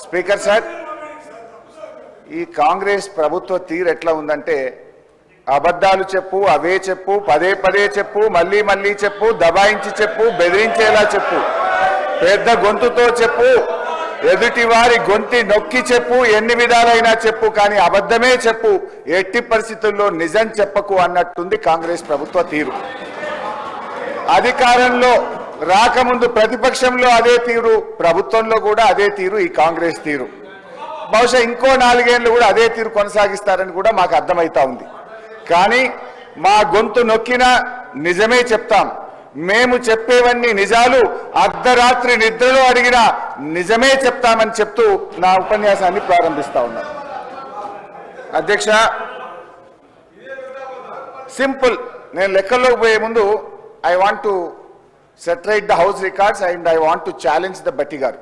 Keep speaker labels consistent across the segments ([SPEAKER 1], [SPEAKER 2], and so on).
[SPEAKER 1] Speaker sir, ఈ కాంగ్రెస్ ప్రభుత్వ తీరు ఎట్లా ఉందంటే అబద్ధాలు చెప్పు, అవే చెప్పు, పదే పదే చెప్పు, మళ్ళీ మళ్ళీ చెప్పు, దబాయించి చెప్పు, బెదిరించేలా చెప్పు, పెద్ద గొంతుతో చెప్పు, ఎదుటి వారి గొంతి నొక్కి చెప్పు, ఎన్ని విధాలైనా చెప్పు, కానీ అబద్ధమే చెప్పు, ఎట్టి పరిస్థితుల్లో నిజం చెప్పకు అన్నట్టుంది కాంగ్రెస్ ప్రభుత్వ తీరు. అధికారంలో రాకముందు ప్రతిపక్షంలో అదే తీరు, ప్రభుత్వంలో కూడా అదే తీరు ఈ కాంగ్రెస్ తీరు. బహుశా ఇంకో 4 ఏళ్ళు కూడా అదే తీరు కొనసాగిస్తారని కూడా మాకు అర్థమవుతా ఉంది. కానీ మా గొంతు నొక్కినా నిజమే చెప్తాం. మేము చెప్పేవన్నీ నిజాలు, అర్ధరాత్రి నిద్రలో అడిగినా నిజమే చెప్తామని చెప్తూ నా ఉపన్యాసాన్ని ప్రారంభిస్తా ఉన్నాను. అధ్యక్ష, సింపుల్, నేను లెక్కల్లోకి పోయే ముందు I want to set right the house records and I want to challenge the బట్టి గారు.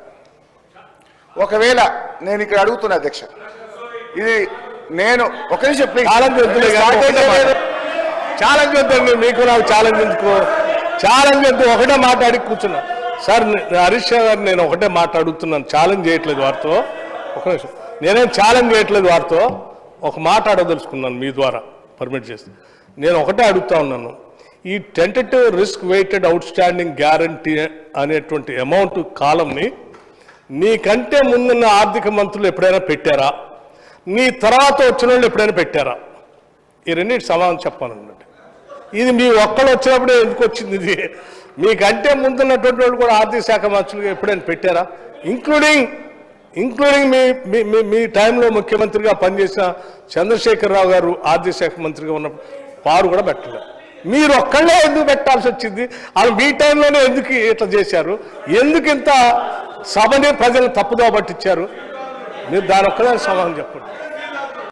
[SPEAKER 1] ఒకవేళ నేను ఇక్కడ అడుగుతున్నా అధ్యక్ష, ఇది నేను ఒక నిమిషం
[SPEAKER 2] ఛాలెంజ్ వద్దండి, మీకు నాకు ఛాలెంజ్ ఎందుకు? ఛాలెంజ్ వద్దు, ఒకటే మాట అడిగి కూర్చున్నా. సార్ హరీష్ గారు, నేను ఒకటే మాట అడుగుతున్నాను, ఛాలెంజ్ చేయట్లేదు వారితో. ఒక నిమిషం, నేనేం ఛాలెంజ్ చేయట్లేదు వారితో, ఒక మాట అడగదలుచుకున్నాను మీ ద్వారా పర్మిట్ చేసి. నేను ఒకటే అడుగుతా ఉన్నాను, ఈ tentative risk weighted outstanding guarantee అనేటువంటి అమౌంట్ కాలంని నీకంటే ముందున్న ఆర్థిక మంత్రులు ఎప్పుడైనా పెట్టారా? నీ తర్వాత వచ్చిన వాళ్ళు ఎప్పుడైనా పెట్టారా? ఈ రెండింటి సమాధానం చెప్పాలన్నమాట. ఇది మీ ఒక్కళ్ళు వచ్చినప్పుడే ఎందుకు వచ్చింది? ఇది మీకంటే ముందున్నటువంటి వాళ్ళు కూడా ఆర్థిక శాఖ మంత్రులుగా ఎప్పుడైనా పెట్టారా? ఇంక్లూడింగ్ మీ టైంలో ముఖ్యమంత్రిగా పనిచేసిన చంద్రశేఖరరావు గారు ఆర్థిక శాఖ మంత్రిగా ఉన్నప్పుడు వారు కూడా పెట్టలేదు. మీరు ఒక్కళ్ళే ఎందుకు పెట్టాల్సి వచ్చింది? వాళ్ళు మీ టైంలోనే ఎందుకు ఇట్లా చేశారు? ఎందుకు ఇంత సభని ప్రజలు తప్పుదో పట్టించారు? మీరు దాని ఒక్కదాని సమాధానం చెప్పండి.